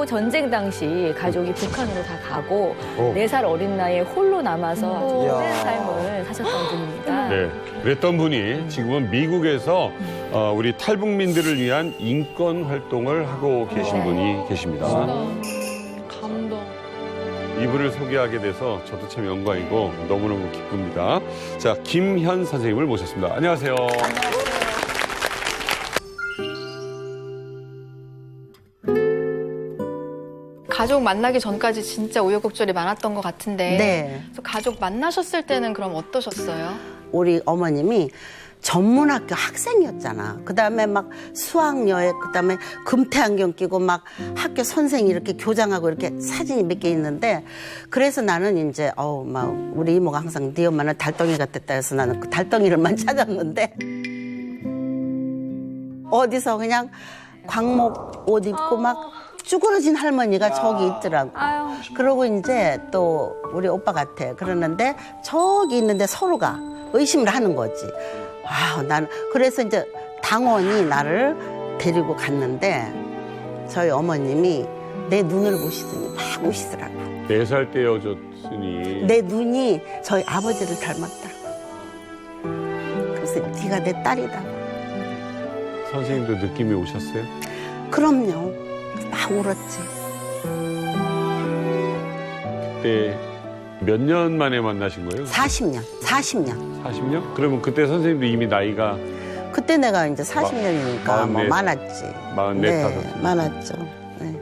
전쟁 당시 가족이 북한으로 다 가고 4살 어린 나이에 홀로 남아서 아주 오랜 삶을 사셨던 분입니다. 네, 그랬던 분이 지금은 미국에서 우리 탈북민들을 위한 인권 활동을 하고 계신 분이 계십니다. 감동. 이분을 소개하게 돼서 저도 참 영광이고 너무너무 기쁩니다. 자, 김현 선생님을 모셨습니다. 안녕하세요. 가족 만나기 전까지 진짜 우여곡절이 많았던 것 같은데 네. 그래서 가족 만나셨을 때는 그럼 어떠셨어요? 우리 어머님이 전문학교 학생이었잖아. 그다음에 막 수학여행, 그다음에 금태 안경 끼고 막 학교 선생이 이렇게 교장하고 이렇게 사진이 몇 개 있는데 그래서 나는 이제 막 우리 이모가 항상 네 엄마는 달덩이 같았다 해서 나는 그 달덩이를만 찾았는데 어디서 그냥 광목 옷 입고 막 쭈그러진 할머니가 저기 있더라고. 그러고 이제 또 우리 오빠 같아. 그러는데 저기 있는데 서로가 의심을 하는 거지. 나는 그래서 이제 당원이 나를 데리고 갔는데 저희 어머님이 내 눈을 보시더니 막 우시더라고. 4살 때여졌으니 내 눈이 저희 아버지를 닮았다고. 그래서 네가 내 딸이다. 선생님도 느낌이 오셨어요? 그럼요. 막 울었지. 그때 몇 년 만에 만나신 거예요? 40년. 40년? 그러면 그때 선생님도 이미 나이가 그때 내가 이제 40년이니까 뭐 많았지. 44, 네, 5. 많았죠. 네.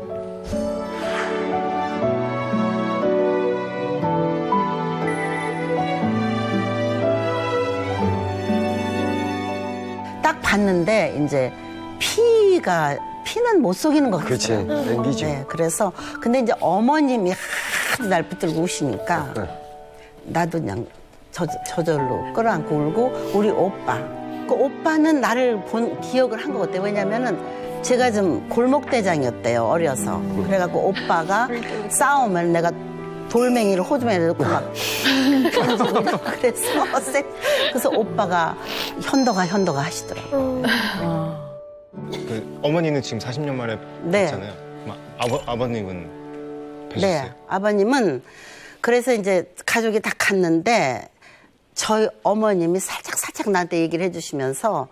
딱 봤는데 이제 피는 못 속이는 것 그렇지, 같아요. 땡기죠. 네, 그래서 근데 이제 어머님이 날 붙들고 우시니까 나도 그냥 저절로 끌어안고 울고 우리 오빠. 그 오빠는 나를 본 기억을 한 것 같아요. 왜냐면은 제가 좀 골목대장이었대요, 어려서. 그래갖고 오빠가 싸우면 내가 돌멩이를 호주머니에 넣고 막 던지고 이러고 그래서 오빠가 현도가 하시더라고요. 그 어머니는 지금 40년 만에 네. 뵀잖아요. 아버님은 뵈셨어요? 네, 아버님은 그래서 이제 가족이 다 갔는데 저희 어머님이 살짝 나한테 얘기를 해주시면서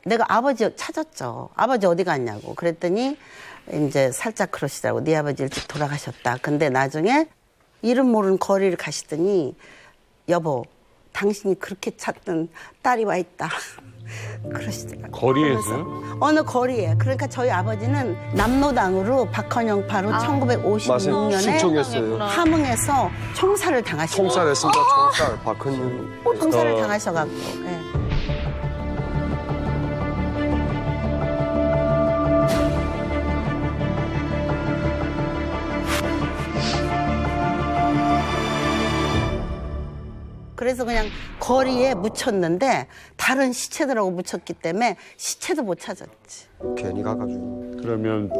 내가 아버지 찾았죠. 아버지 어디 갔냐고. 그랬더니 이제 살짝 그러시더라고. 네 아버지 일찍 돌아가셨다. 근데 나중에 이름 모르는 거리를 가시더니 여보, 당신이 그렇게 찾던 딸이 와 있다. 그러시더라고요. 거리에서요? 어느 거리에. 그러니까 저희 아버지는 남로당으로 박헌영파로 1956년에 신청했어요. 함흥에서 총살을 당하시고 총살했습니다. 총살. 박헌영. 총살을 당하셔갖고. 네. 그래서 그냥 거리에 묻혔는데 다른 시체들하고 묻혔기 때문에 시체도 못 찾았지. 괜히 가가지고. 그러면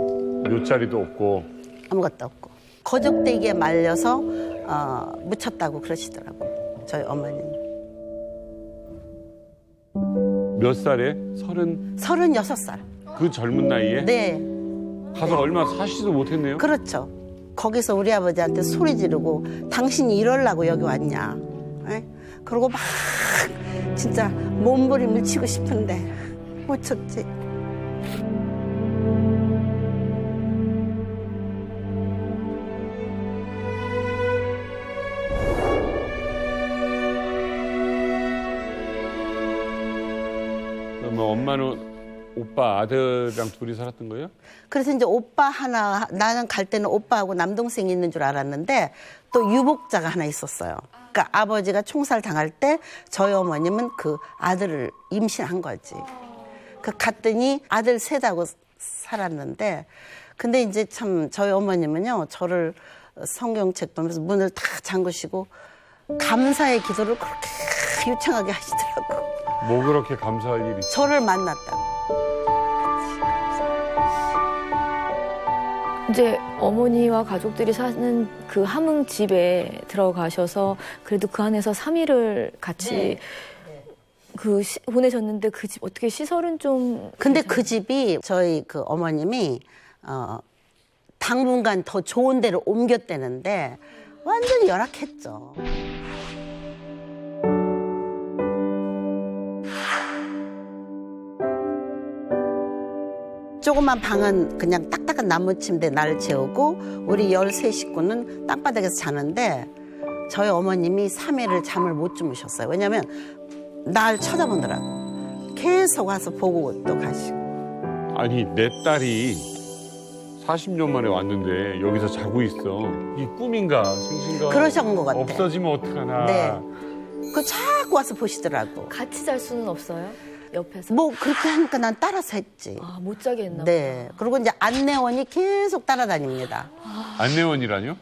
묘자리도 없고 아무것도 없고. 거적대기에 말려서 묻혔다고 그러시더라고요. 저희 어머니는. 몇 살에? 36살. 그 젊은 나이에? 네. 가서 얼마 사시지도 못했네요? 그렇죠. 거기서 우리 아버지한테 소리 지르고 당신이 이럴라고 여기 왔냐. 에? 그러고 막 진짜 몸부림을 치고 싶은데 못 쳤지. 그러면 엄마는 오빠 아들이랑 둘이 살았던 거예요? 그래서 이제 오빠 하나, 나는 갈 때는 오빠하고 남동생이 있는 줄 알았는데 또 유복자가 하나 있었어요. 그러니까 아버지가 총살 당할 때 저희 어머님은 그 아들을 임신한 거지. 그 갔더니 아들 셋하고 살았는데 근데 이제 참 저희 어머님은요 저를 성경책 보면서 문을 다 잠그시고 감사의 기도를 그렇게 유창하게 하시더라고. 뭐 그렇게 감사할 일이 있어요? 저를 만났다고. 이제 어머니와 가족들이 사는 그 함흥 집에 들어가셔서 그래도 그 안에서 3일을 같이 보내셨는데 그 집 어떻게 시설은 좀 근데 그 집이 저희 그 어머님이 당분간 더 좋은 데로 옮겼대는데 완전히 열악했죠. 조그만 방은 그냥 딱딱한 나무 침대 나를 재우고 우리 13 식구는 땅바닥에서 자는데 저희 어머님이 3일을 잠을 못 주무셨어요. 왜냐면 날 쳐다보느라고. 계속 와서 보고 또 가시고. 아니 내 딸이 40년 만에 왔는데 여기서 자고 있어. 이 꿈인가 생신가? 그러신 것 같아. 없어지면 어떡하나. 네. 그 자꾸 와서 보시더라고. 같이 잘 수는 없어요? 옆에서? 뭐 그렇게 하니까 난 따라서 했지. 아, 못 자게 했나 네. 그리고 이제 안내원이 계속 따라다닙니다. 안내원이라뇨?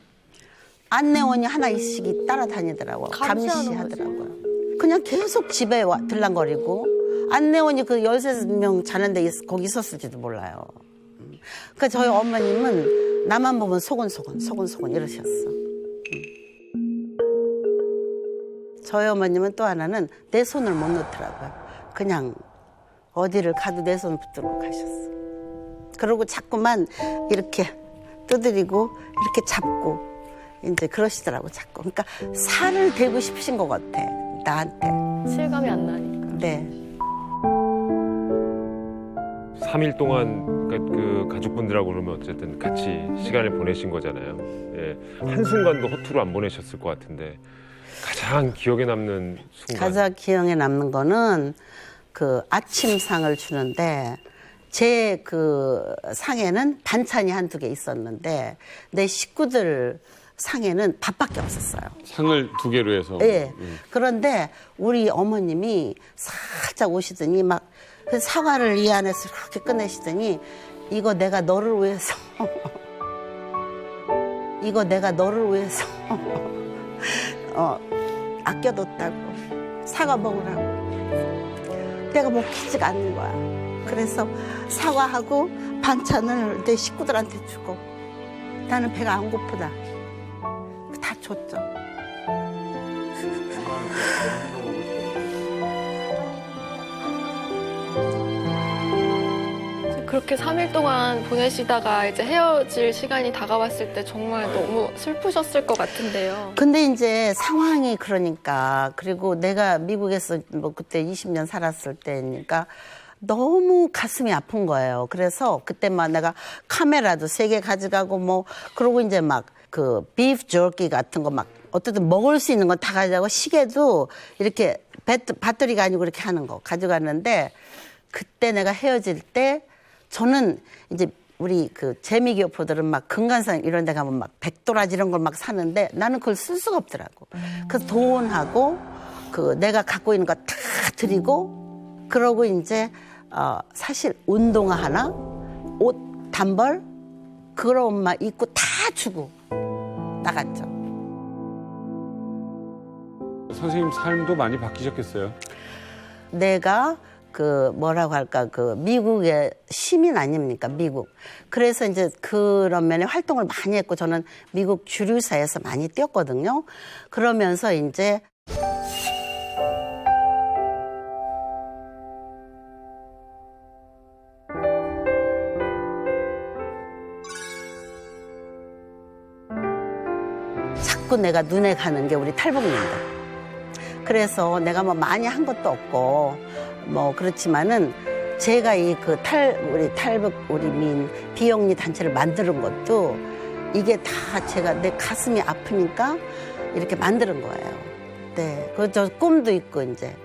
안내원이 하나씩 따라다니더라고요. 감시하는 감시하더라고요. 그냥 계속 집에 들랑거리고 안내원이 그 13명 자는데 거기 있었을지도 몰라요. 그러니까 저희 어머님은 나만 보면 소곤소곤 이러셨어. 저희 어머님은 또 하나는 내 손을 못 놓더라고요. 그냥 어디를 가도 내 손을 붙들고 가셨어. 그러고 자꾸만 이렇게 두드리고 이렇게 잡고 이제 그러시더라고 자꾸. 그러니까 살을 대고 싶으신 것 같아 나한테. 실감이 안 나니까. 네. 3일 동안 그 가족분들하고 그러면 어쨌든 같이 시간을 보내신 거잖아요. 예. 한순간도 허투루 안 보내셨을 것 같은데 가장 기억에 남는 순간. 가장 기억에 남는 거는 그 아침상을 주는데 제 그 상에는 반찬이 한두 개 있었는데 내 식구들 상에는 밥밖에 없었어요. 상을 2개로 해서. 예. 그런데 우리 어머님이 살짝 오시더니 막 그 사과를 이 안에서 이렇게 꺼내시더니 이거 내가 너를 위해서 이거 내가 너를 위해서 아껴뒀다고 사과 먹으라고. 내가 먹히지가 않는 거야. 그래서 사과하고 반찬을 내 식구들한테 주고 나는 배가 안 고프다. 다 줬죠. 그렇게 3일 동안 보내시다가 이제 헤어질 시간이 다가왔을 때 정말 너무 슬프셨을 것 같은데요. 근데 이제 상황이 그러니까 그리고 내가 미국에서 뭐 그때 20년 살았을 때니까 너무 가슴이 아픈 거예요. 그래서 그때만 내가 카메라도 3개 가져가고 뭐 그러고 이제 막 그 비프 저기 같은 거 막 어쨌든 먹을 수 있는 건 다 가져가고 시계도 이렇게 배터리가 아니고 이렇게 하는 거 가져갔는데 그때 내가 헤어질 때 저는 이제 우리 그 재미기업포들은 막 금강산 이런 데 가면 막 백도라지 이런 걸 막 사는데 나는 그걸 쓸 수가 없더라고. 그래서 돈하고 그 내가 갖고 있는 거 다 드리고 그러고 이제 사실 운동화 하나, 옷 단벌 그런 옷만 입고 다 주고 나갔죠. 선생님 삶도 많이 바뀌셨겠어요? 내가 그 뭐라고 할까 그 미국의 시민 아닙니까 미국. 그래서 이제 그런 면에 활동을 많이 했고 저는 미국 주류사에서 많이 뛰었거든요. 그러면서 이제 자꾸 내가 눈에 가는 게 우리 탈북민들. 그래서 내가 뭐 많이 한 것도 없고 뭐 그렇지만은 제가 이 그 우리 탈북 우리 민 비영리 단체를 만드는 것도 이게 다 제가 내 가슴이 아프니까 이렇게 만드는 거예요. 네, 그 저 꿈도 있고 이제.